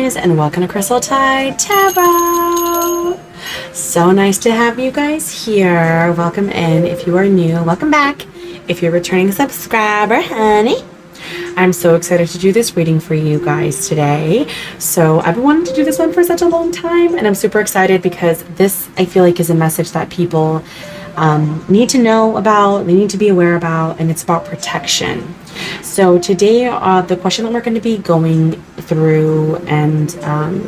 guys, and welcome to Untitled Tarot. So nice to have you guys here. Welcome in. If you are new, welcome back. If you're a returning subscriber, honey, I'm so excited to do this reading for you guys today. So I've been wanting to do this one for such a long time, and I'm super excited because this, I feel like, is a message that people need to know about, they need to be aware about, and it's about protection. So today, the question that we're going to be going through and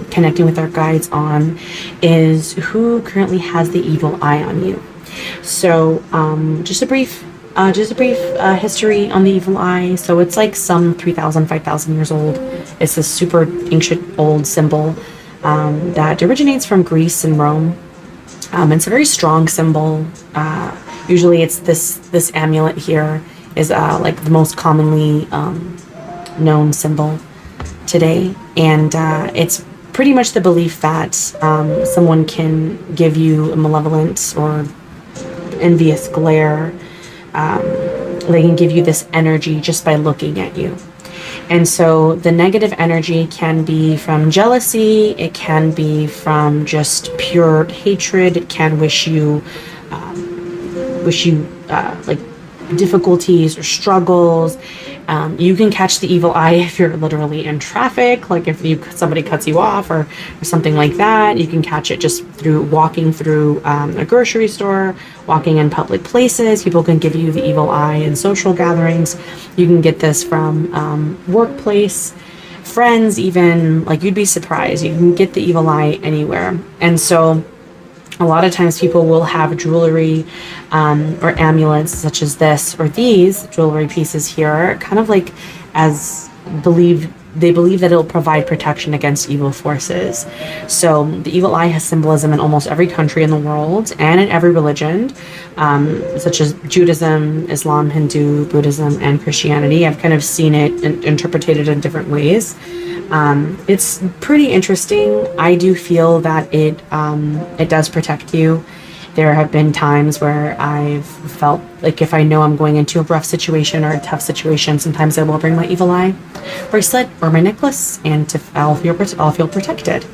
connecting with our guides on is who currently has the evil eye on you. So just a brief history on the evil eye. So it's like some 3,000, 5,000 years old. It's a super ancient old symbol that originates from Greece and Rome. It's a very strong symbol. Usually it's this amulet here is like the most commonly known symbol today. And it's pretty much the belief that someone can give you a malevolent or envious glare. They can give you this energy just by looking at you. And so the negative energy can be from jealousy, it can be from just pure hatred, it can wish you like difficulties or struggles. You can catch the evil eye if you're literally in traffic, like if somebody cuts you off or something like that. You can catch it just through walking through a grocery store, walking in public places. People can give you the evil eye in social gatherings. You can get this from workplace, friends, even. Like, you'd be surprised. You can get the evil eye anywhere. And so a lot of times people will have jewelry or amulets such as this or these jewelry pieces here, kind of like they believe that it'll provide protection against evil forces. So the evil eye has symbolism in almost every country in the world and in every religion, such as Judaism, Islam, Hindu, Buddhism, and Christianity. I've kind of seen it and interpreted in different ways. It's pretty interesting. I do feel that it does protect you. There have been times where I've felt like if I know I'm going into a rough situation or a tough situation, sometimes I will bring my evil eye bracelet or my necklace, and I'll feel protected.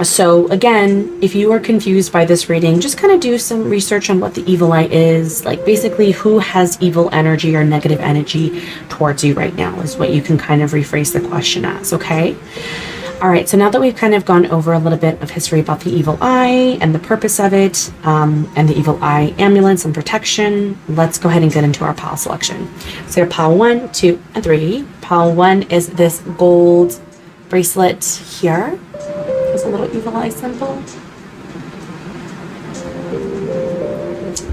So again, if you are confused by this reading, just kind of do some research on what the evil eye is. Like, basically, who has evil energy or negative energy towards you right now is what you can kind of rephrase the question as, okay? All right, so now that we've kind of gone over a little bit of history about the evil eye and the purpose of it, and the evil eye amulets and protection, let's go ahead and get into our pile selection. So pile 1, 2, and 3. Pile 1 is this gold bracelet here. There's a little evil eye symbol.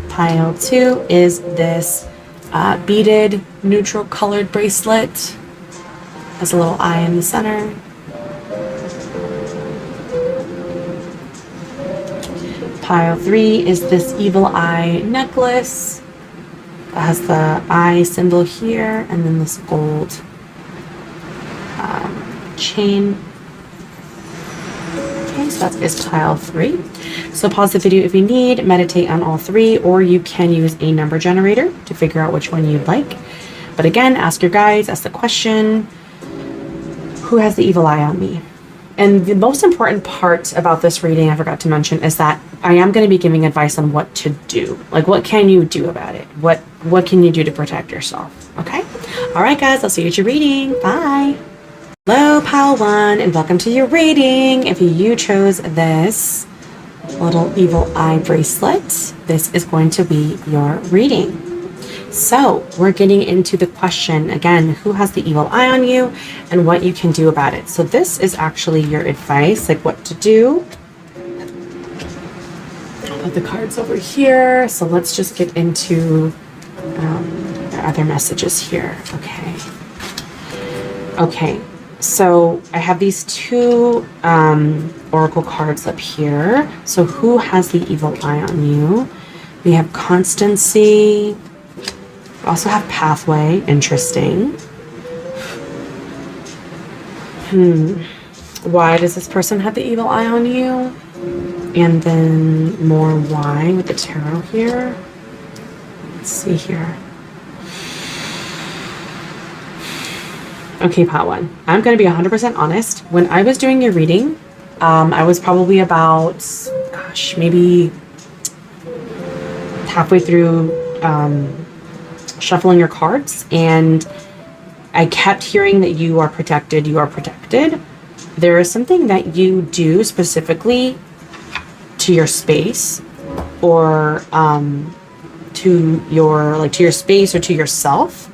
Pile 2 is this beaded neutral colored bracelet. Has a little eye in the center. Pile 3 is this evil eye necklace. It has the eye symbol here, and then this gold chain. Okay, so that is pile 3. So pause the video if you need, meditate on all 3, or you can use a number generator to figure out which one you'd like. But again, ask your guides, ask the question, who has the evil eye on me? And the most important part about this reading, I forgot to mention, is that I am going to be giving advice on what to do. Like, what can you do about it? What can you do to protect yourself? Okay? All right, guys, I'll see you at your reading. Bye. Hello, pile 1, and welcome to your reading. If you chose this little evil eye bracelet, this is going to be your reading. So we're getting into the question again, who has the evil eye on you and what you can do about it. So this is actually your advice, like what to do. I'll put the cards over here. So let's just get into the other messages here. Okay. So I have these 2 oracle cards up here. So who has the evil eye on you? We have constancy. We also have pathway. Interesting. Why does this person have the evil eye on you? And then more why with the tarot here. Let's see here. Okay, pot one. I'm going to be 100% honest. When I was doing your reading, I was probably about, gosh, maybe halfway through shuffling your cards, and I kept hearing that you are protected, you are protected. There is something that you do specifically to your space, or to your space or to yourself,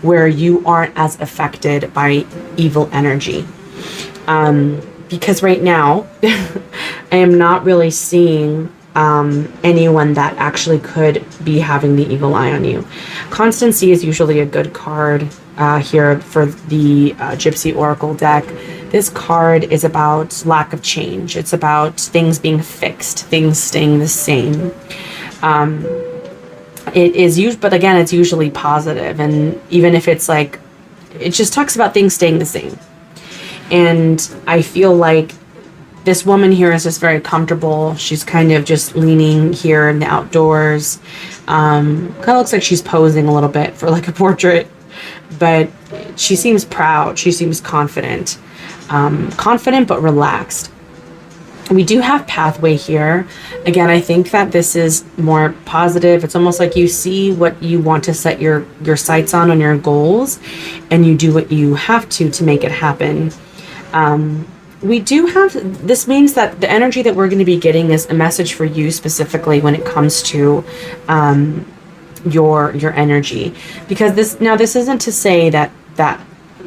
where you aren't as affected by evil energy. Because right now, I am not really seeing anyone that actually could be having the evil eye on you. Constancy is usually a good card here for the Gypsy Oracle deck. This card is about lack of change. It's about things being fixed, things staying the same. It is used, but again, it's usually positive. And even if it's like, it just talks about things staying the same. And I feel like this woman here is just very comfortable. She's kind of just leaning here in the outdoors. Kind of looks like she's posing a little bit for like a portrait, but she seems proud. She seems confident. Confident but relaxed. We do have pathway here. Again, I think that this is more positive. It's almost like you see what you want to set your sights on your goals, and you do what you have to make it happen. We do have, this means that the energy that we're going to be getting is a message for you specifically when it comes to your energy. Because this isn't to say that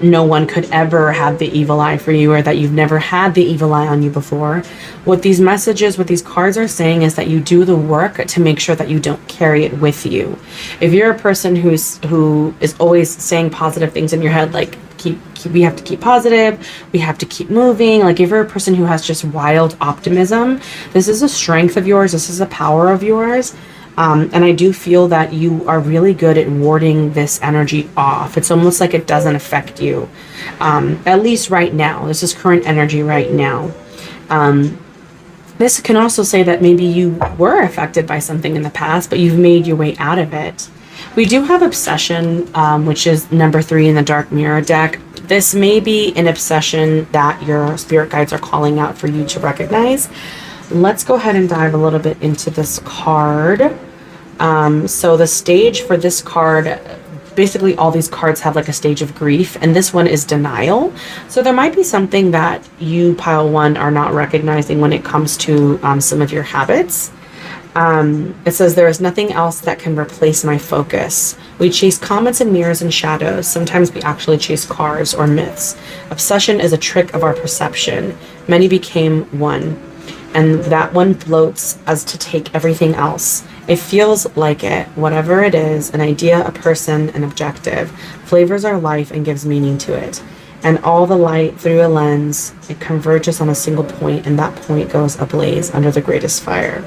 no one could ever have the evil eye for you, or that you've never had the evil eye on you before. What these messages, what these cards are saying is that you do the work to make sure that you don't carry it with you. If you're a person who is always saying positive things in your head, like we have to keep positive, we have to keep moving, like if you're a person who has just wild optimism, this is a strength of yours, this is a power of yours. And I do feel that you are really good at warding this energy off. It's almost like it doesn't affect you, at least right now. This is current energy right now. This can also say that maybe you were affected by something in the past, but you've made your way out of it. We do have obsession, which is number 3 in the Dark Mirror deck. This may be an obsession that your spirit guides are calling out for you to recognize. Let's go ahead and dive a little bit into this card. So the stage for this card, basically all these cards have like a stage of grief, and this one is denial. So there might be something that you, pile 1, are not recognizing when it comes to some of your habits. It says, there is nothing else that can replace my focus. We chase comets and mirrors and shadows. Sometimes we actually chase cars or myths. Obsession is a trick of our perception. Many became one, and that one floats as to take everything else. It feels like it, whatever it is, an idea, a person, an objective, flavors our life and gives meaning to it. And all the light through a lens, it converges on a single point, and that point goes ablaze under the greatest fire.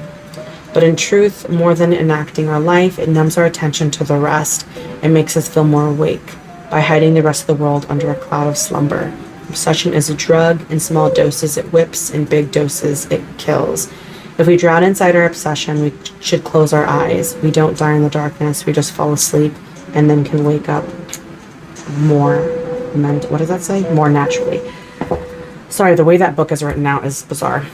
But in truth, more than enacting our life, it numbs our attention to the rest. It makes us feel more awake by hiding the rest of the world under a cloud of slumber. Obsession is a drug. In small doses, it whips. In big doses, it kills. If we drown inside our obsession, we should close our eyes. We don't die in the darkness. We just fall asleep and then can wake up more, what does that say? More naturally. Sorry, the way that book is written out is bizarre.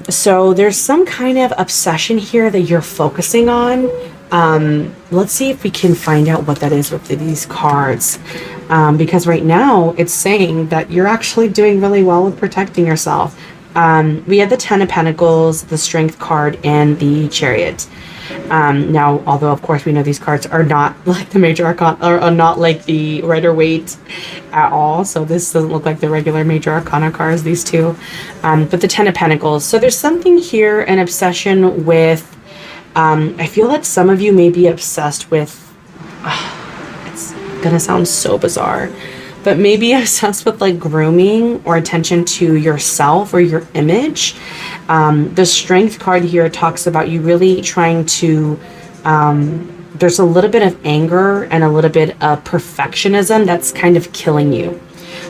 So there's some kind of obsession here that you're focusing on. Let's see if we can find out what that is with these cards. Because right now it's saying that you're actually doing really well with protecting yourself. We had the 10 of Pentacles, the Strength card, and the Chariot. Now, although of course we know these cards are not like the Major Arcana, or are not like the Rider-Waite at all. So this doesn't look like the regular Major Arcana cards, these two. But the 10 of Pentacles. So there's something here, an obsession with, I feel that some of you may be obsessed with, it's gonna sound so bizarre, but maybe obsessed with like grooming or attention to yourself or your image. The Strength card here talks about you really trying to, there's a little bit of anger and a little bit of perfectionism that's kind of killing you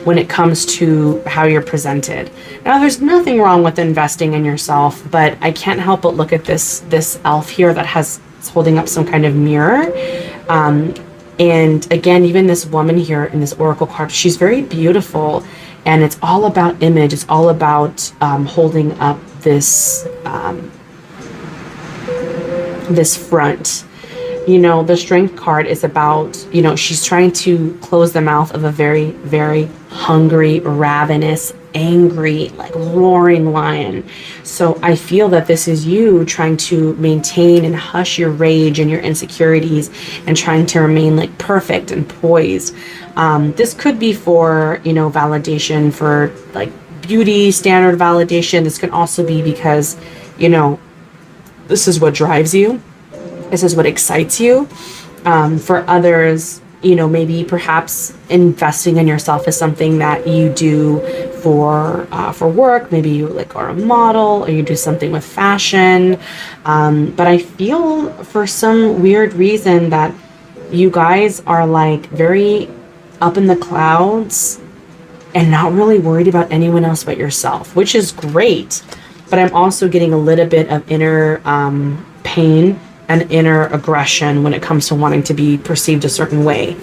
when it comes to how you're presented. Now, there's nothing wrong with investing in yourself, but I can't help but look at this elf here that it's holding up some kind of mirror. And again, even this woman here in this oracle card, she's very beautiful, and it's all about image. It's all about holding up this this front. You know, the strength card is about, you know, she's trying to close the mouth of a very, very hungry, ravenous, angry, like roaring lion. So I feel that this is you trying to maintain and hush your rage and your insecurities and trying to remain like perfect and poised. This could be for, you know, validation, for like beauty standard validation. This can also be because, you know, this is what drives you. This is what excites you. For others, you know, maybe perhaps investing in yourself is something that you do for work. Maybe you like are a model, or you do something with fashion. But I feel for some weird reason that you guys are like very up in the clouds and not really worried about anyone else but yourself, which is great. But I'm also getting a little bit of inner pain and inner aggression when it comes to wanting to be perceived a certain way.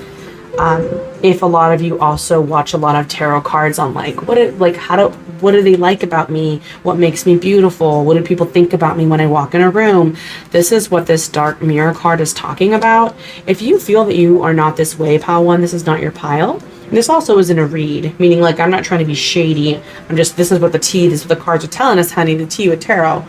If a lot of you also watch a lot of tarot cards on like, what do they like about me? What makes me beautiful? What do people think about me when I walk in a room? This is what this dark mirror card is talking about. If you feel that you are not this way, pile one, this is not your pile. This also isn't a read, meaning like I'm not trying to be shady. This is what this is what the cards are telling us, honey, the tea with tarot.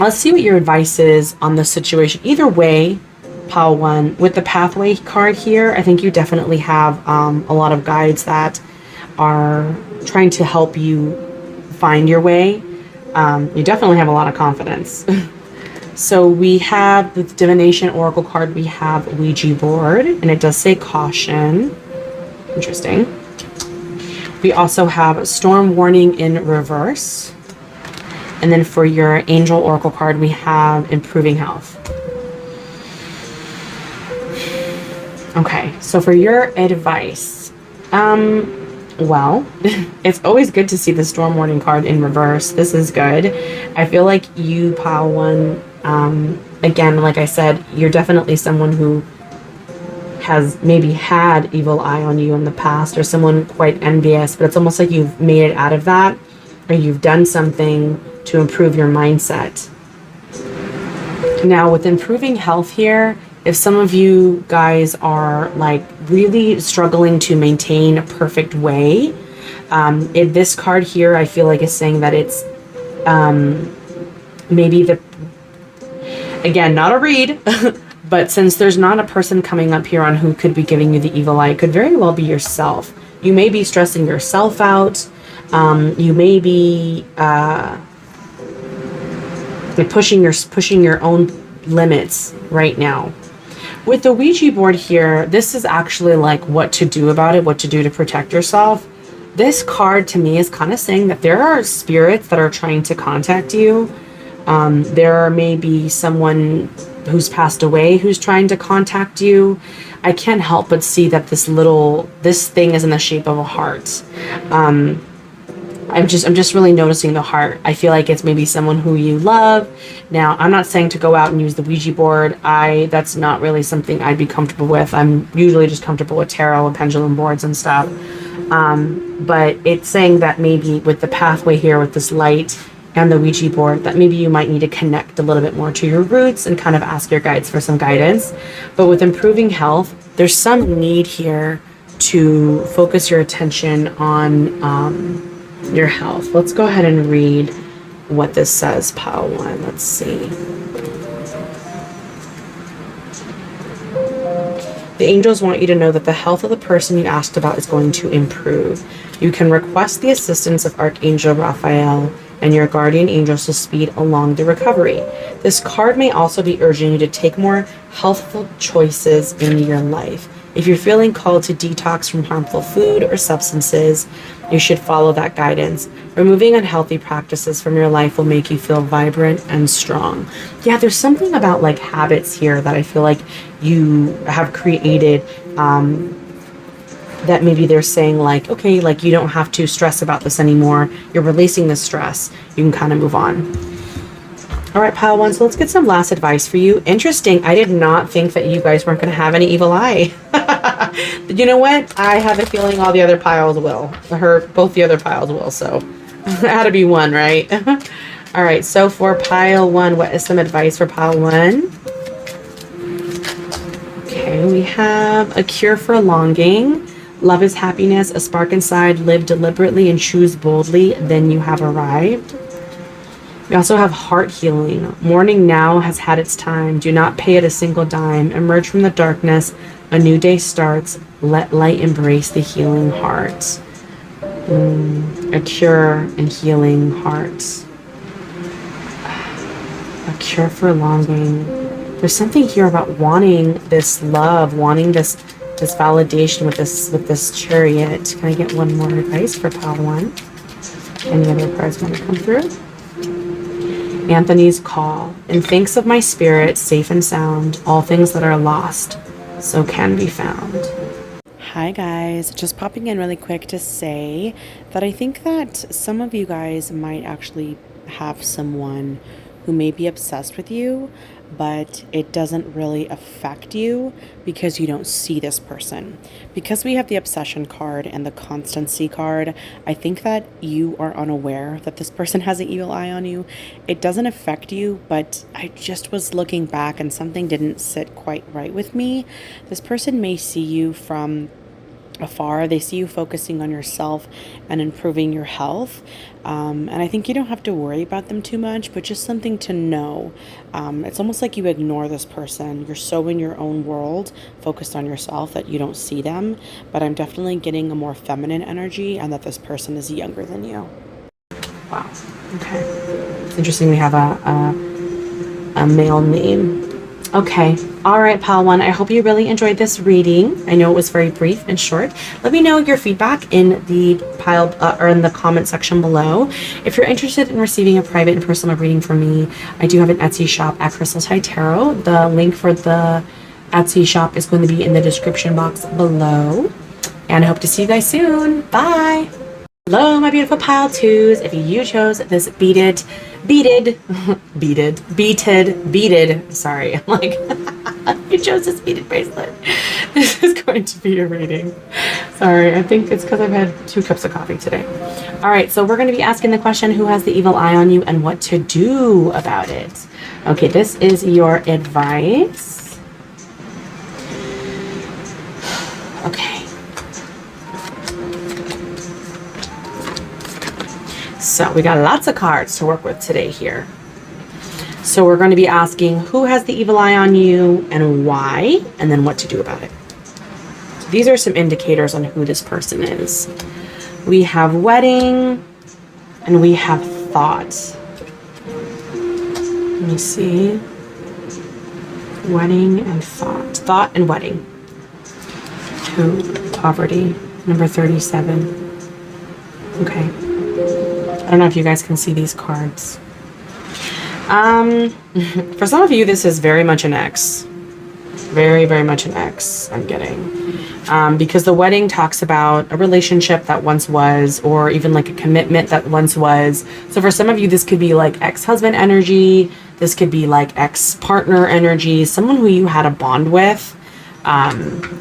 Let's see what your advice is on this situation. Either way, pile one, with the pathway card here, I think you definitely have a lot of guides that are trying to help you find your way. You definitely have a lot of confidence. So we have the divination oracle card, we have Ouija board, and it does say caution. Interesting. We also have storm warning in reverse. And then for your angel oracle card, we have improving health. Okay, so for your advice, well, it's always good to see the storm warning card in reverse. This is good. I feel like you, pile one, again, like I said, you're definitely someone who has maybe had evil eye on you in the past, or someone quite envious, but it's almost like you've made it out of that, or you've done something to improve your mindset. Now with improving health here, if some of you guys are like really struggling to maintain a perfect way, in this card here, I feel like is saying that it's maybe again, not a read, but since there's not a person coming up here on who could be giving you the evil eye, it could very well be yourself. You may be stressing yourself out. You may be pushing your own limits right now. With the Ouija board here, this is actually like what to do about it, what to do to protect yourself. This card to me is kind of saying that there are spirits that are trying to contact you. There may be someone who's passed away who's trying to contact you. I can't help but see that this thing is in the shape of a heart. I'm just really noticing the heart. I feel like it's maybe someone who you love. Now, I'm not saying to go out and use the Ouija board. That's not really something I'd be comfortable with. I'm usually just comfortable with tarot and pendulum boards and stuff. But it's saying that maybe with the pathway here, with this light and the Ouija board, that maybe you might need to connect a little bit more to your roots and kind of ask your guides for some guidance. But with improving health, there's some need here to focus your attention on your health. Let's go ahead and read what this says, pile one. Let's see. The angels want you to know that the health of the person you asked about is going to improve. You can request the assistance of Archangel Raphael and your guardian angels to speed along the recovery. This card may also be urging you to take more healthful choices in your life. If you're feeling called to detox from harmful food or substances, you should follow that guidance. Removing unhealthy practices from your life will make you feel vibrant and strong. Yeah, there's something about like habits here that I feel like you have created that maybe they're saying like, okay, like you don't have to stress about this anymore. You're releasing the stress. You can kind of move on. All right, pile one. So let's get some last advice for you. Interesting. I did not think that you guys weren't going to have any evil eye. But you know what? I have a feeling all the other piles will. Both the other piles will. So it had to be one, right? All right. So for pile one, what is some advice for pile one? Okay, we have a cure for longing. Love is happiness. A spark inside. Live deliberately and choose boldly. Then you have arrived. We also have heart healing. Morning now has had its time. Do not pay it a single dime. Emerge from the darkness. A new day starts. Let light embrace the healing heart. A cure and healing hearts. A cure for longing. There's something here about wanting this love, wanting this validation with this chariot. Can I get one more advice for pile one? Any other cards want to come through? Anthony's call. In thanks of my spirit, safe and sound, all things that are lost, so can be found. Hi guys, just popping in really quick to say that I think that some of you guys might actually have someone who may be obsessed with you, but it doesn't really affect you because you don't see this person. Because we have the obsession card and the constancy card, I think that you are unaware that this person has an evil eye on you. It doesn't affect you, but I just was looking back and something didn't sit quite right with me. This person may see you from afar. They see you focusing on yourself and improving your health. And I think you don't have to worry about them too much, but just something to know. It's almost like you ignore this person. You're so in your own world, focused on yourself, that you don't see them. But I'm definitely getting a more feminine energy and that this person is younger than you. Wow. Okay. It's interesting we have a male name. Okay. All right, pile one. I hope you really enjoyed this reading. I know it was very brief and short. Let me know your feedback in the pile or in the comment section below. If you're interested in receiving a private and personal reading from me, I do have an Etsy shop at Crystal Tide Tarot. The link for the Etsy shop is going to be in the description box below. And I hope to see you guys soon. Bye. Hello, my beautiful pile twos. If you chose this beaded, sorry, I'm like, you chose this beaded bracelet. This is going to be your reading. Sorry, I think it's because I've had 2 cups of coffee today. All right, so we're going to be asking the question, who has the evil eye on you and what to do about it? Okay, this is your advice. Okay. So we got lots of cards to work with today here. So we're going to be asking who has the evil eye on you and why, and then what to do about it. So these are some indicators on who this person is. We have wedding and we have thought. Let me see. Wedding and thought. Thought and wedding. 2, poverty. Number 37. Okay. I don't know if you guys can see these cards. For some of you, this is very much an X. Very, very much an X, I'm getting. Because the wedding talks about a relationship that once was, or even like a commitment that once was. So for some of you, this could be like ex-husband energy. This could be like ex-partner energy. Someone who you had a bond with.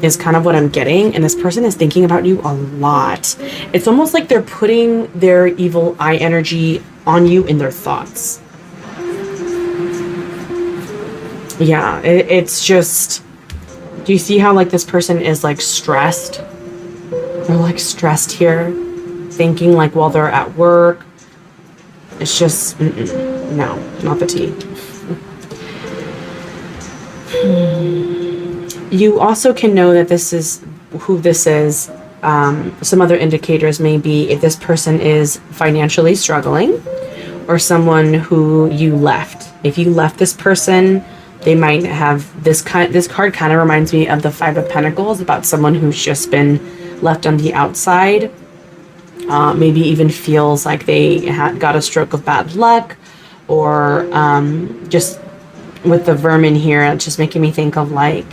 Is kind of what I'm getting, and this person is thinking about you a lot. It's almost like they're putting their evil eye energy on you in their thoughts. Yeah, it's just, do you see how like this person is like stressed? They're like stressed here, thinking like while they're at work. It's just, no, not the tea. You also can know that this is who this is. Some other indicators may be if this person is financially struggling or someone who you left. If you left this person, they might have this card kind of reminds me of the 5 of Pentacles, about someone who's just been left on the outside. Maybe even feels like they got a stroke of bad luck, or just with the vermin here, it's just making me think of like,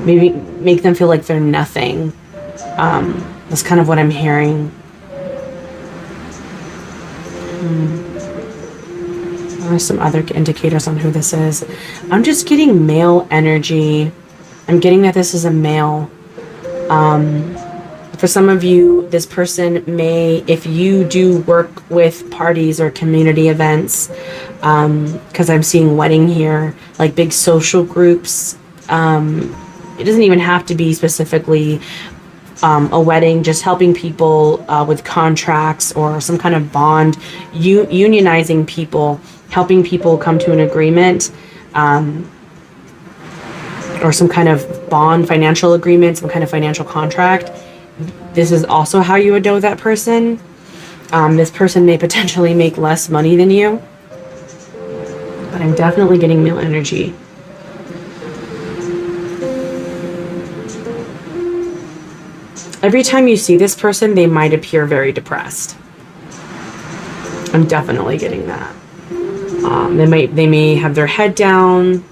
maybe make them feel like they're nothing. That's kind of what I'm hearing. There's some other indicators on who this is. I'm just getting male energy. I'm getting that this is a male. For some of you, this person may, if you do work with parties or community events, because I'm seeing wedding here, like big social groups. It doesn't even have to be specifically a wedding, just helping people with contracts or some kind of bond, unionizing people, helping people come to an agreement, or some kind of bond, financial agreement, some kind of financial contract. This is also how you would know that person. This person may potentially make less money than you, but I'm definitely getting male energy. Every time you see this person, they might appear very depressed. I'm definitely getting that. They may have their head down.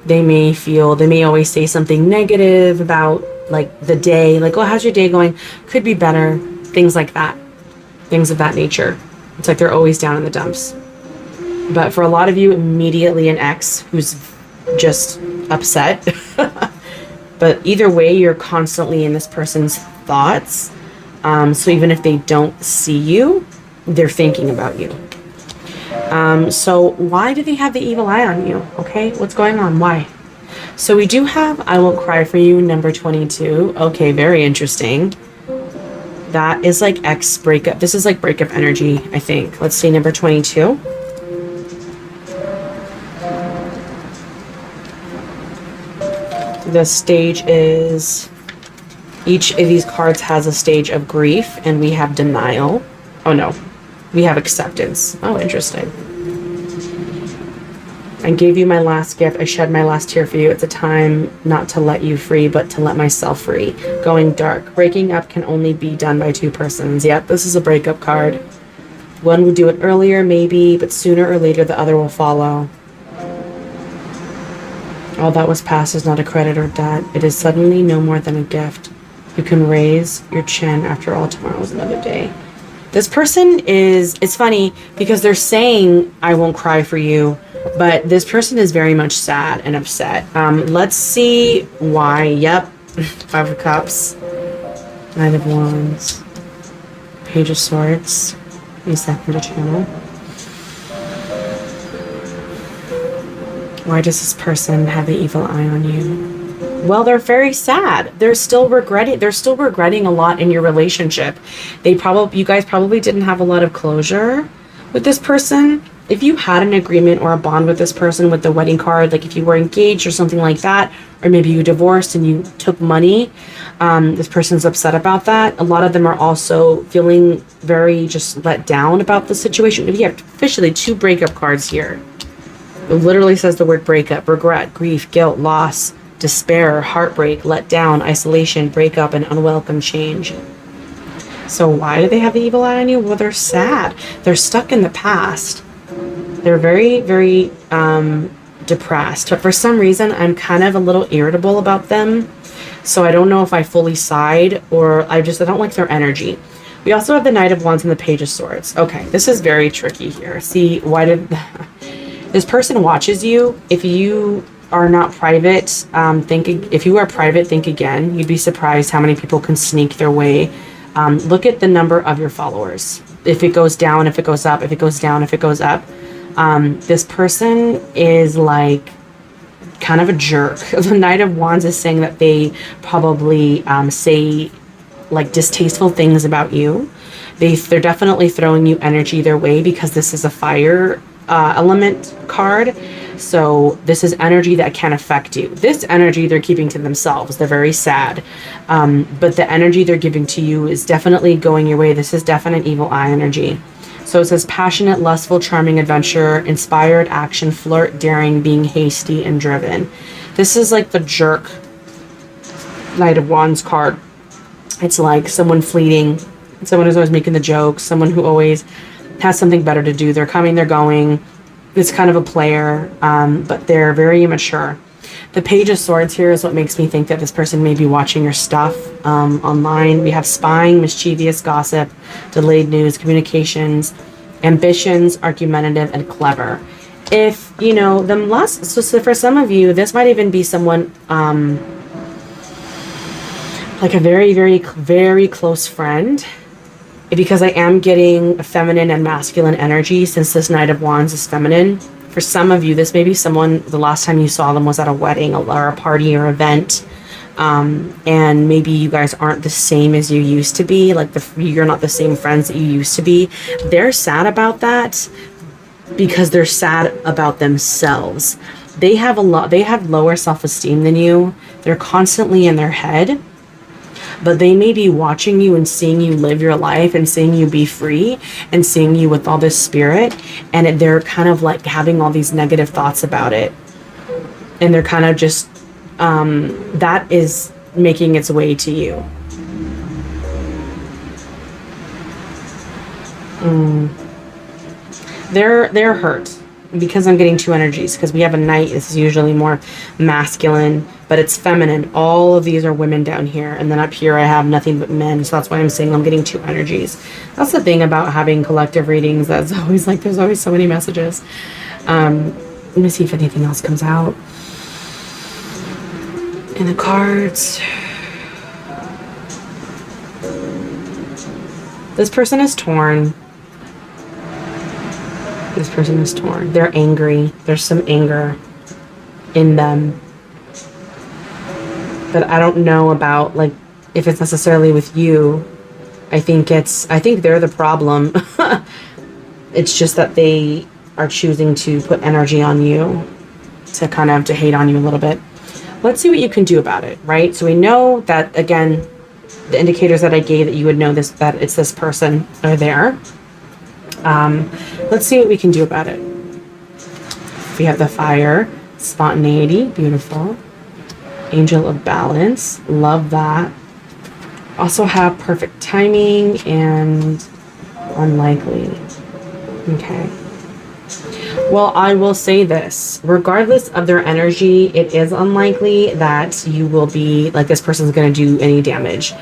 They may always say something negative about like the day, like, oh, how's your day going? Could be better. Things like that. Things of that nature. It's like they're always down in the dumps. But for a lot of you, immediately an ex who's just upset. But either way, you're constantly in this person's thoughts. So even if they don't see you, they're thinking about you. So why do they have the evil eye on you? Okay, what's going on? Why? So we do have I Won't Cry For You, number 22. Okay, very interesting. That is like ex breakup. This is like breakup energy, I think. Let's see, number 22. The stage is, each of these cards has a stage of grief, and we have denial. Oh no, we have acceptance. Oh, interesting. I gave you my last gift. I shed my last tear for you. It's a time not to let you free, but to let myself free. Going dark. Breaking up can only be done by two persons. Yep, this is a breakup card. One would do it earlier, maybe, but sooner or later the other will follow. All that was past is not a credit or debt. It is suddenly no more than a gift. You can raise your chin. After all, tomorrow is another day. This person is, it's funny because they're saying, I won't cry for you, but this person is very much sad and upset. Let's see why. Yep. Five of Cups. Knight of Wands. Page of Swords. Use that for the channel. Why does this person have the evil eye on you? Well, they're very sad. They're still regretting a lot in your relationship. You guys probably didn't have a lot of closure with this person. If you had an agreement or a bond with this person with the wedding card, like if you were engaged or something like that, or maybe you divorced and you took money, this person's upset about that. A lot of them are also feeling very just let down about the situation. We have officially two breakup cards here. It literally says the word breakup: regret, grief, guilt, loss, despair, heartbreak, let down, isolation, breakup, and unwelcome change. So why do they have the evil eye on you? Well, they're sad. They're stuck in the past. They're very, very depressed. But for some reason, I'm kind of a little irritable about them. So I don't know if I fully side or I don't like their energy. We also have the Knight of Wands and the Page of Swords. Okay, this is very tricky here. See, why did... This person watches you. If you are not private, if you are private, think again. You'd be surprised how many people can sneak their way. Look at the number of your followers. If it goes down, if it goes up, if it goes down, if it goes up. This person is like kind of a jerk. The Knight of Wands is saying that they probably say like distasteful things about you. They're definitely throwing you energy their way because this is a fire element card. So this is energy that can affect you. This energy they're keeping to themselves. They're very sad. But the energy they're giving to you is definitely going your way. This is definite evil eye energy. So it says passionate, lustful, charming adventure, inspired action, flirt, daring, being hasty and driven. This is like the jerk Knight of Wands card. It's like someone fleeting, someone who's always making the jokes, someone who always has something better to do. They're coming, they're going. It's kind of a player, but they're very immature. The Page of Swords here is what makes me think that this person may be watching your stuff online. We have spying, mischievous, gossip, delayed news, communications, ambitions, argumentative, and clever. if, you know, so for some of you, this might even be someone, like a very, very, very close friend, because I am getting feminine and masculine energy since this Knight of Wands is feminine. For some of you, this may be someone, the last time you saw them was at a wedding or a party or event. And maybe you guys aren't the same as you used to be. Like you're not the same friends that you used to be. They're sad about that because they're sad about themselves. They have lower self-esteem than you. They're constantly in their head. But they may be watching you and seeing you live your life and seeing you be free and seeing you with all this spirit. And they're kind of like having all these negative thoughts about it. And they're kind of just, that is making its way to you. They're hurt. Because I'm getting two energies, because we have a knight is usually more masculine, but it's feminine. All of these are women down here, and then up here I have nothing but men, so that's why I'm saying I'm getting two energies. That's the thing about having collective readings, that's always like there's always so many messages. Let me see if anything else comes out in the cards. This person is torn. This person is torn. They're angry. There's some anger in them. But I don't know about, like, if it's necessarily with you. I think they're the problem. It's just that they are choosing to put energy on you to kind of to hate on you a little bit. Let's see what you can do about it, right? So we know that, again, the indicators that I gave that you would know this, that it's this person are there. Let's see what we can do about it. We have the fire, spontaneity, beautiful. Angel of balance, love that. Also have perfect timing and unlikely. Okay. Well, I will say this, regardless of their energy, it is unlikely that you will be, like, this person's going to do any damage.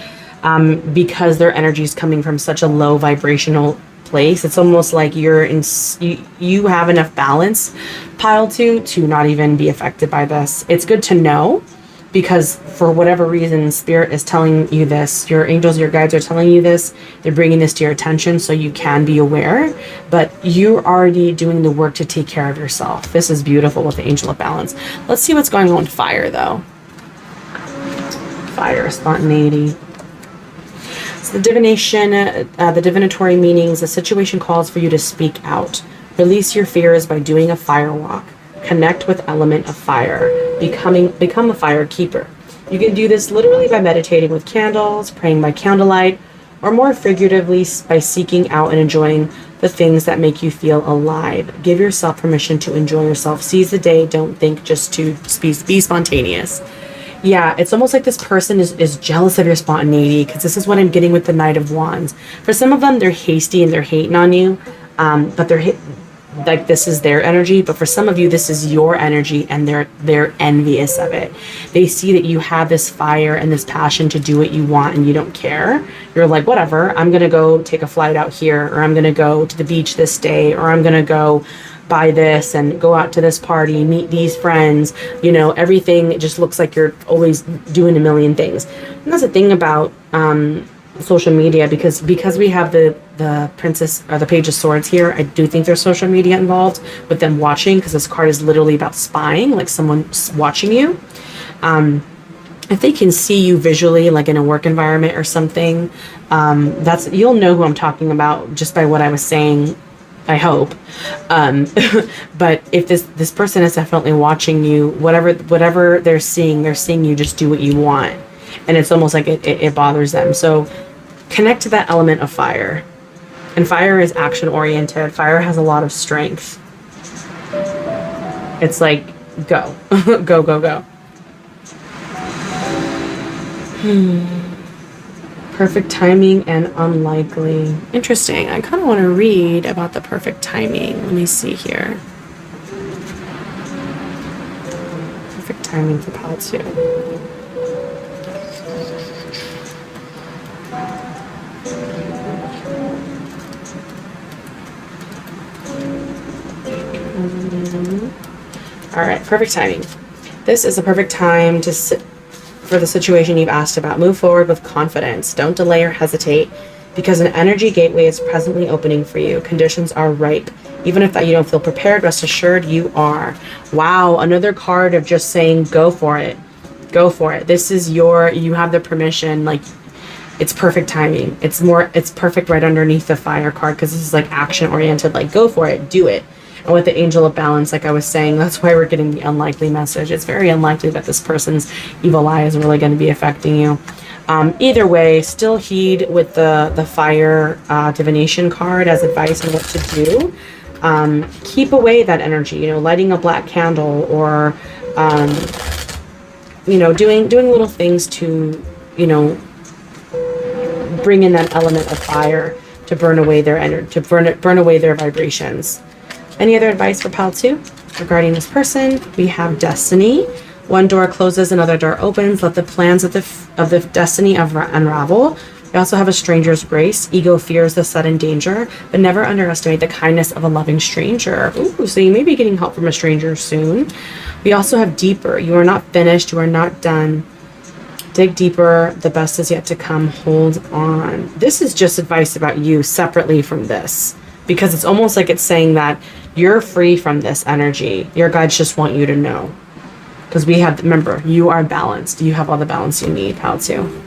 Because their energy is coming from such a low vibrational place. It's almost like you have enough balance piled to not even be affected by this. It's good to know, because for whatever reason, Spirit is telling you this. Your angels, your guides are telling you this. They're bringing this to your attention so you can be aware, but you're already doing the work to take care of yourself. This is beautiful with the Angel of Balance. Let's see what's going on with fire, though. Fire, spontaneity. So the divination, the divinatory meanings, the situation calls for you to speak out. Release your fears by doing a fire walk. Connect with element of fire. Become a fire keeper. You can do this literally by meditating with candles, praying by candlelight, or more figuratively by seeking out and enjoying the things that make you feel alive. Give yourself permission to enjoy yourself. Seize the day. Don't think, just to be spontaneous. Yeah, it's almost like this person is jealous of your spontaneity, because this is what I'm getting with the Knight of Wands. For some of them, they're hasty and they're hating on you, but like this is their energy. But for some of you, this is your energy, and they're envious of it. They see that you have this fire and this passion to do what you want, and you don't care. You're like, whatever, I'm gonna go take a flight out here, or I'm gonna go to the beach this day, or I'm gonna go buy this and go out to this party, meet these friends. You know, everything just looks like you're always doing a million things. And that's the thing about social media, because we have the Princess or the Page of Swords here. I do think there's social media involved with them watching, because this card is literally about spying, like someone watching you. If they can see you visually, like in a work environment or something, you'll know who I'm talking about just by what I was saying, I hope. But if this person is definitely watching you, whatever they're seeing you just do what you want. And it's almost like it bothers them. So connect to that element of fire. And fire is action oriented. Fire has a lot of strength. It's like, go. Go, go, go. Perfect timing and unlikely. Interesting. I kind of want to read about the perfect timing. Let me see here. Perfect timing for pile 2. All right, perfect timing. This is the perfect time to for the situation you've asked about. Move forward with confidence. Don't delay or hesitate, because an energy gateway is presently opening for you. Conditions are ripe. Even if that you don't feel prepared, rest assured you are. Wow, another card of just saying, go for it. Go for it. This is you have the permission. Like, it's perfect timing. It's perfect right underneath the fire card, because this is like action oriented. Like, go for it, do it. And with the angel of balance, like I was saying, that's why we're getting the unlikely message. It's very unlikely that this person's evil eye is really going to be affecting you. Either way, still heed with the fire divination card as advice on what to do. Keep away that energy, lighting a black candle, or, doing little things to, bring in that element of fire to burn away their energy, to burn away their vibrations. Any other advice for Pile 2 regarding this person? We have destiny. One door closes, another door opens. Let the plans of the destiny unravel. We also have a stranger's grace. Ego fears the sudden danger, but never underestimate the kindness of a loving stranger. Ooh, so you may be getting help from a stranger soon. We also have deeper. You are not finished. You are not done. Dig deeper. The best is yet to come. Hold on. This is just advice about you separately from this, because it's almost like it's saying that you're free from this energy. Your guides just want you to know. Because remember, you are balanced. You have all the balance you need, Pile 2.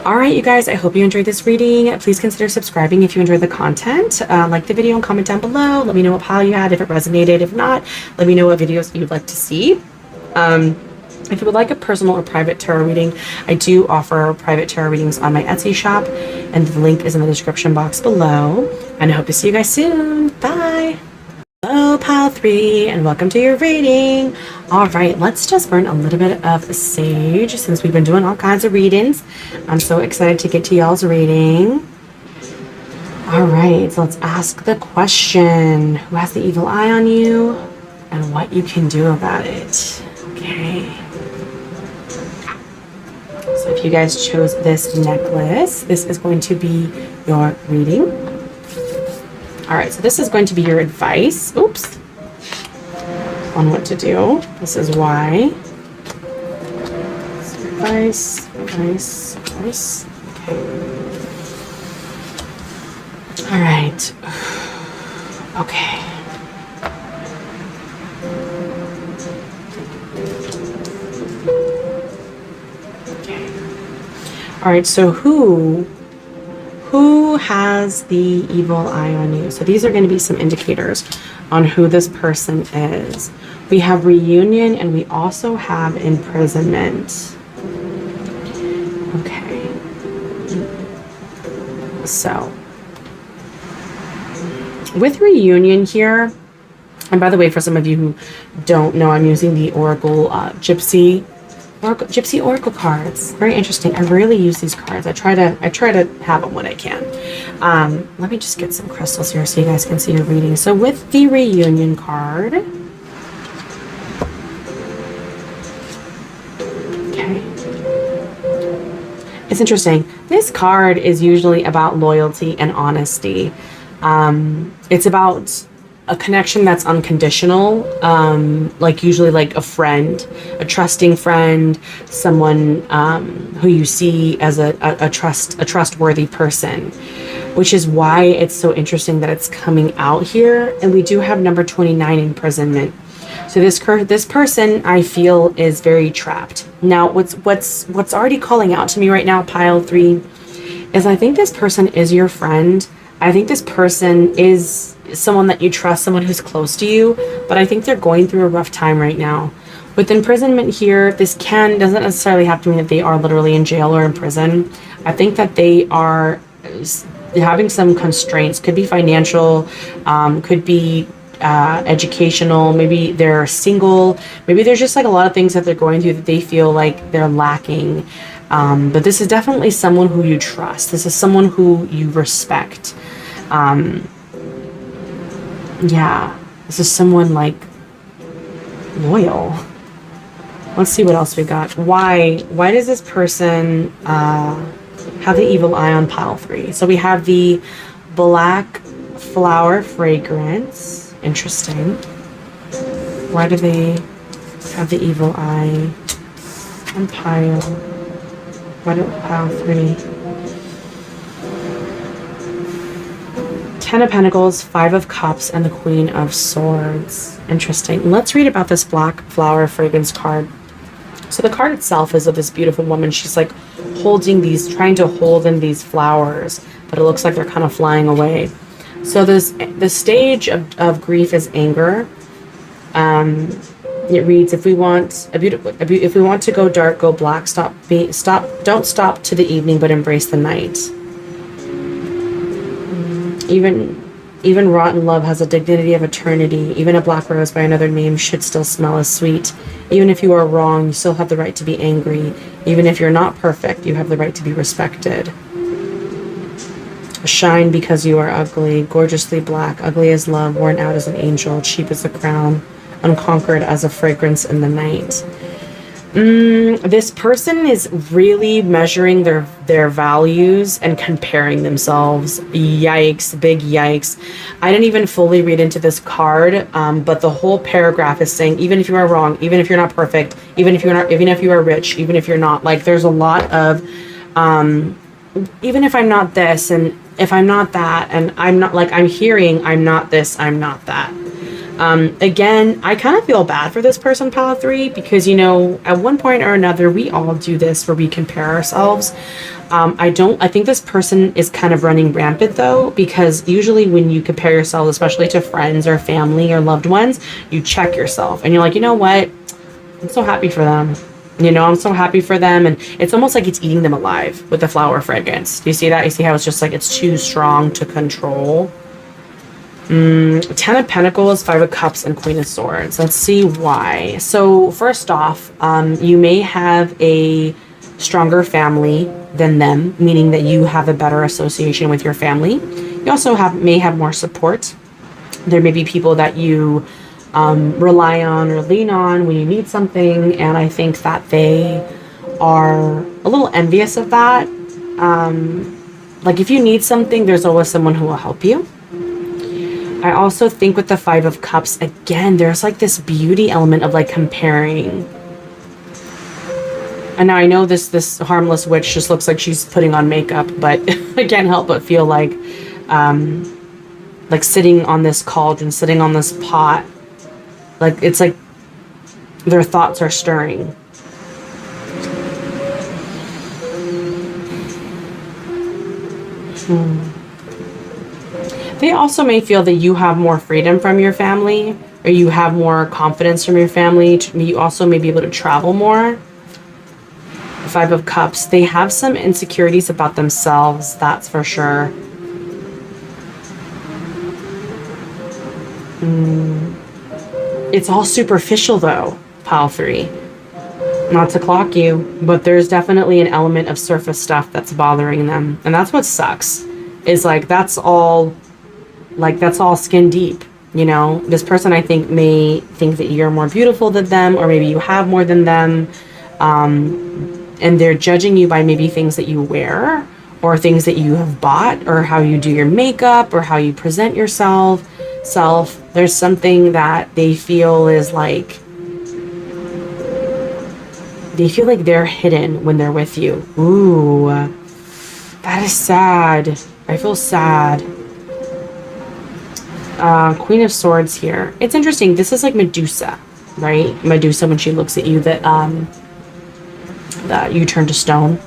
All right, you guys, I hope you enjoyed this reading. Please consider subscribing if you enjoyed the content. Like the video and comment down below. Let me know what pile you had, if it resonated. If not, let me know what videos you'd like to see. If you would like a personal or private tarot reading, I do offer private tarot readings on my Etsy shop, and the link is in the description box below. And I hope to see you guys soon. Bye. Hello, Pile 3, and welcome to your reading. All right, let's just burn a little bit of sage, since we've been doing all kinds of readings. I'm so excited to get to y'all's reading. All right, so let's ask the question. Who has the evil eye on you, and what you can do about it? Okay. So if you guys chose this necklace, this is going to be your reading. All right, so this is going to be your advice. Oops. On what to do. This is why. So advice. Okay. All right. Okay. All right, so who has the evil eye on you? So these are going to be some indicators on who this person is. We have reunion, and we also have imprisonment. Okay. So with reunion here, and by the way, for some of you who don't know, I'm using the Oracle Gypsy Oracle cards. Very interesting. I rarely use these cards. I try to have them when I can. Let me just get some crystals here so you guys can see your reading. So with the reunion card, okay, it's interesting. This card is usually about loyalty and honesty. It's about a connection that's unconditional, like usually like a friend, a trusting friend, someone who you see as a trustworthy person, which is why it's so interesting that it's coming out here. And we do have number 29, imprisonment. So this person, I feel, is very trapped. Now, what's already calling out to me right now, Pile 3, is I think this person is your friend. I think this person is someone that you trust, someone who's close to you, but I think they're going through a rough time right now. With imprisonment here, this doesn't necessarily have to mean that they are literally in jail or in prison. I think that they are having some constraints. Could be financial, could be educational, maybe they're single, maybe there's just like a lot of things that they're going through that they feel like they're lacking. But this is definitely someone who you trust. This is someone who you respect. Yeah, this is someone like loyal. Let's see what else we got. Why does this person have the evil eye on Pile 3? So we have the black flower fragrance. Interesting. Why do they Have the evil eye. And pile. What about pile 3? 10 of Pentacles, 5 of Cups, and the Queen of Swords. Interesting. Let's read about this black flower fragrance card. So the card itself is of this beautiful woman. She's like holding these, trying to hold in these flowers, but it looks like they're kind of flying away. So the stage of grief is anger. It reads, if we want to go dark, go black. Don't stop to the evening, but embrace the night. Even rotten love has a dignity of eternity. Even a black rose by another name should still smell as sweet. Even if you are wrong, you still have the right to be angry. Even if you're not perfect, you have the right to be respected. Shine because you are ugly, gorgeously black, ugly as love, worn out as an angel, cheap as a crown, unconquered as a fragrance in the night. This person is really measuring their values and comparing themselves. Yikes, big yikes. I didn't even fully read into this card, but the whole paragraph is saying, even if you are wrong, even if you're not perfect, even if you are rich, even if you're not, like, there's a lot of, even if I'm not this, and if I'm not that, and I'm not, like, I'm hearing, I'm not this, I'm not that. Again, I kind of feel bad for this person, pile 3, because, you know, at one point or another, we all do this where we compare ourselves. I think this person is kind of running rampant though, because usually when you compare yourself, especially to friends or family or loved ones, you check yourself and you're like, you know what? I'm so happy for them. You know, I'm so happy for them. And it's almost like it's eating them alive with the flower fragrance. Do you see that? You see how it's just like, it's too strong to control. 10 of Pentacles, 5 of Cups, and Queen of Swords. Let's see why. So first off, you may have a stronger family than them, meaning that you have a better association with your family. You also may have more support. There may be people that you rely on or lean on when you need something, and I think that they are a little envious of that. Like, if you need something, there's always someone who will help you. I also think with the 5 of Cups, again, there's like this beauty element of like comparing. And now I know this harmless witch just looks like she's putting on makeup, but I can't help but feel like sitting on this cauldron, sitting on this pot, like it's like their thoughts are stirring. They also may feel that you have more freedom from your family, or you have more confidence from your family. You also may be able to travel more. 5 of Cups. They have some insecurities about themselves, that's for sure. It's all superficial though, pile 3. Not to clock you, but there's definitely an element of surface stuff that's bothering them. And that's what sucks. Is like, that's all skin deep, you know. This person, I think, may think that you're more beautiful than them, or maybe you have more than them, and they're judging you by maybe things that you wear, or things that you have bought, or how you do your makeup, or how you present yourself. There's something that they feel is like, they feel like they're hidden when they're with you. Ooh, that is sad. I feel sad. Queen of Swords here. It's interesting. This is like Medusa, right? Medusa, when she looks at you, that you turn to stone.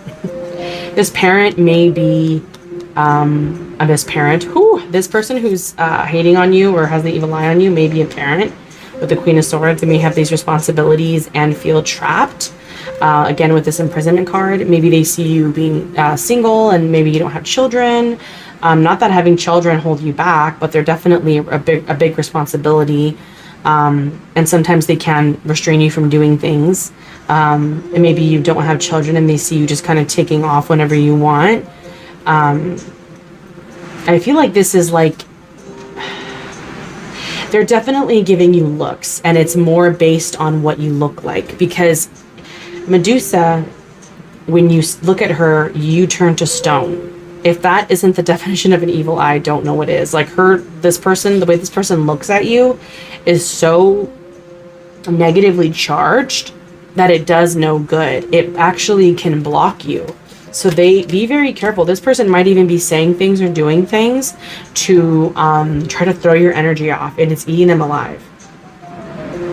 This parent may be a misparent. This person who's hating on you or has the evil eye on you may be a parent. With the Queen of Swords, they may have these responsibilities and feel trapped. Again, with this imprisonment card, maybe they see you being single, and maybe you don't have children. Not that having children hold you back, but they're definitely a big responsibility. And sometimes they can restrain you from doing things. And maybe you don't have children and they see you just kind of taking off whenever you want. I feel like this is like, they're definitely giving you looks, and it's more based on what you look like, because Medusa, when you look at her, you turn to stone. If that isn't the definition of an evil eye, I don't know what is. Like, the way this person looks at you is so negatively charged that it does no good. It actually can block you. So be very careful. This person might even be saying things or doing things to try to throw your energy off, and it's eating them alive.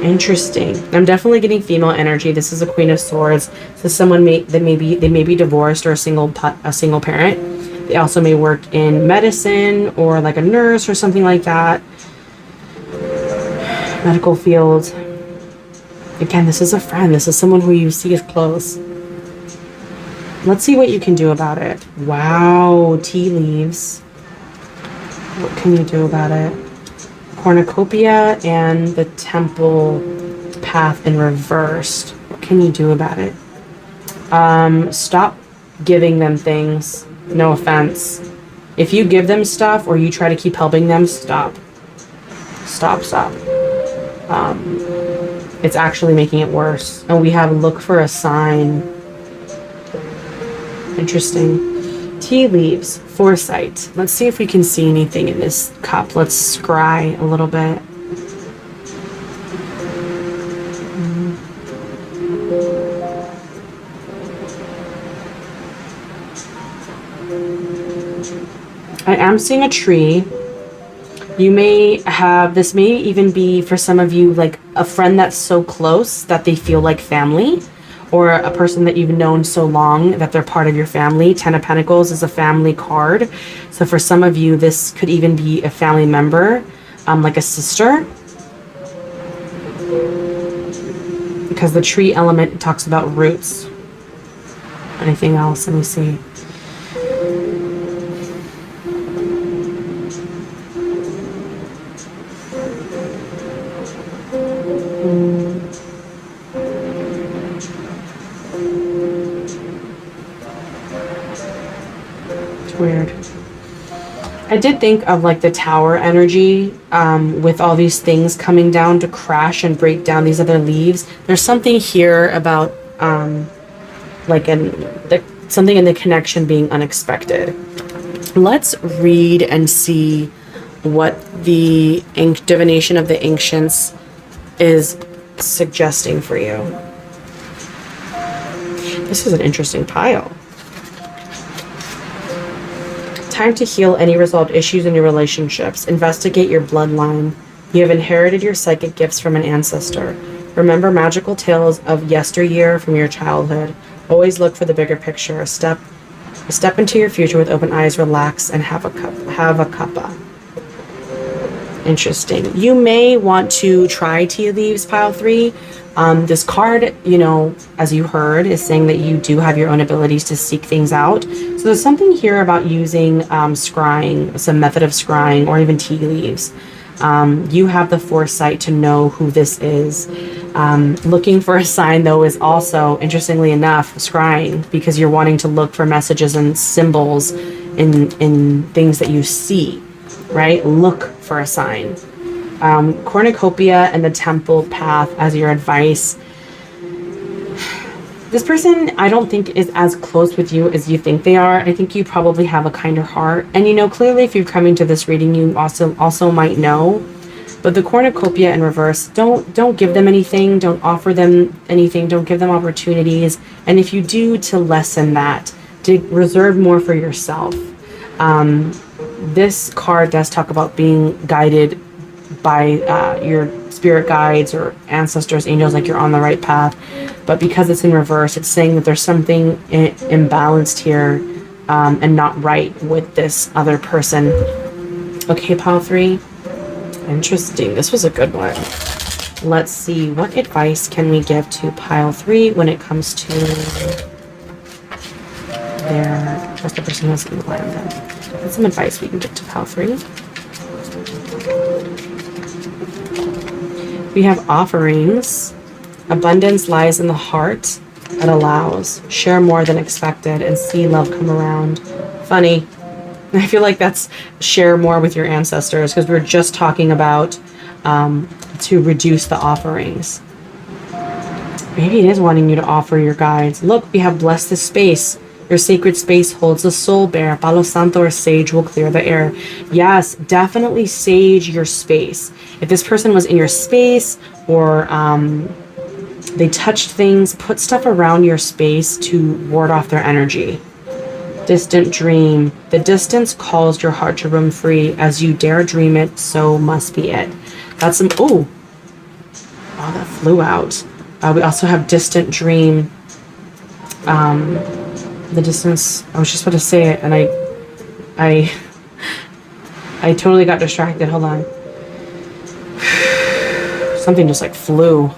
Interesting. I'm definitely getting female energy. This is a Queen of Swords. So someone may be divorced or a single parent. They also may work in medicine or like a nurse or something like that. Medical field. Again, this is a friend. This is someone who you see as close. Let's see what you can do about it. Wow, tea leaves. What can you do about it? Cornucopia and the temple path in reversed. What can you do about it? Stop giving them things. No offense. If you give them stuff or you try to keep helping them, stop. Stop. It's actually making it worse. And we have look for a sign. Interesting. Tea leaves. Foresight. Let's see if we can see anything in this cup. Let's scry a little bit. I am seeing a tree. You may have, this may even be for some of you like a friend that's so close that they feel like family, or a person that you've known so long that they're part of your family. 10 of Pentacles is a family card. So for some of you, this could even be a family member, like a sister. Because the tree element talks about roots. Anything else? Let me see. Weird. I did think of like the tower energy with all these things coming down to crash and break down these other leaves. There's something here about like something in the connection being unexpected. Let's read and see what the divination of the ancients is suggesting for you. This is an interesting pile. Time to heal any resolved issues in your relationships. Investigate your bloodline. You have inherited your psychic gifts from an ancestor. Remember magical tales of yesteryear from your childhood. Always look for the bigger picture. Step into your future with open eyes, relax, and have a cuppa. Interesting. You may want to try tea leaves, pile 3. This card, you know, as you heard, is saying that you do have your own abilities to seek things out. So there's something here about using scrying, some method of scrying, or even tea leaves. You have the foresight to know who this is. Looking for a sign, though, is also, interestingly enough, scrying, because you're wanting to look for messages and symbols in things that you see, right? Look for a sign. Cornucopia and the temple path as your advice. This person, I don't think, is as close with you as you think they are. I think you probably have a kinder heart. And, you know, clearly if you're coming to this reading, you also might know. But the cornucopia in reverse, don't give them anything. Don't offer them anything. Don't give them opportunities. And if you do, to lessen that, to reserve more for yourself. This card does talk about being guided by your spirit guides or ancestors, angels, like you're on the right path. But because it's in reverse, it's saying that there's something imbalanced here and not right with this other person. Okay, pile 3. Interesting. This was a good one. Let's see. What advice can we give to pile 3 when it comes to their... Just the person who's in the line of them. That's some advice we can give to pile 3. We have offerings. Abundance lies in the heart that allows. Share more than expected and see love come around. Funny. I feel like that's share more with your ancestors, because we're just talking about to reduce the offerings. Maybe it is wanting you to offer your guides. Look, we have blessed this space. Your sacred space holds a soul bear. Palo Santo or sage will clear the air. Yes, definitely sage your space. If this person was in your space or they touched things, put stuff around your space to ward off their energy. Distant dream. The distance calls your heart to roam free. As you dare dream it, so must be it. That's some... Oh, that flew out. We also have distant dream. The distance... I was just about to say it, and I totally got distracted. Hold on. Something just like flew.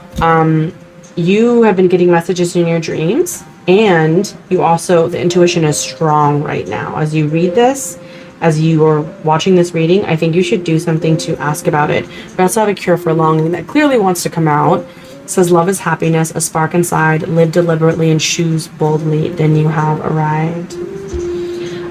You have been getting messages in your dreams, and you also, the intuition is strong right now. As you read this, as you are watching this reading, I think you should do something to ask about it. We also have a cure for longing that clearly wants to come out. It says, love is happiness, a spark inside, live deliberately and choose boldly, then you have arrived.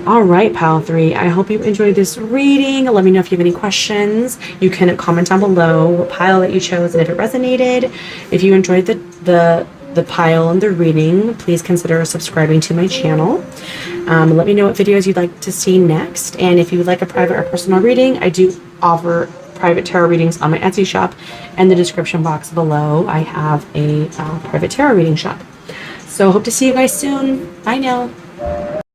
All right, Pile 3, I hope you enjoyed this reading. Let me know if you have any questions. You can comment down below what pile that you chose and if it resonated. If you enjoyed the pile and the reading, please consider subscribing to my channel. Let me know what videos you'd like to see next. And if you would like a private or personal reading, I do offer private tarot readings on my Etsy shop. And the description box below, I have a private tarot reading shop. So hope to see you guys soon. Bye now.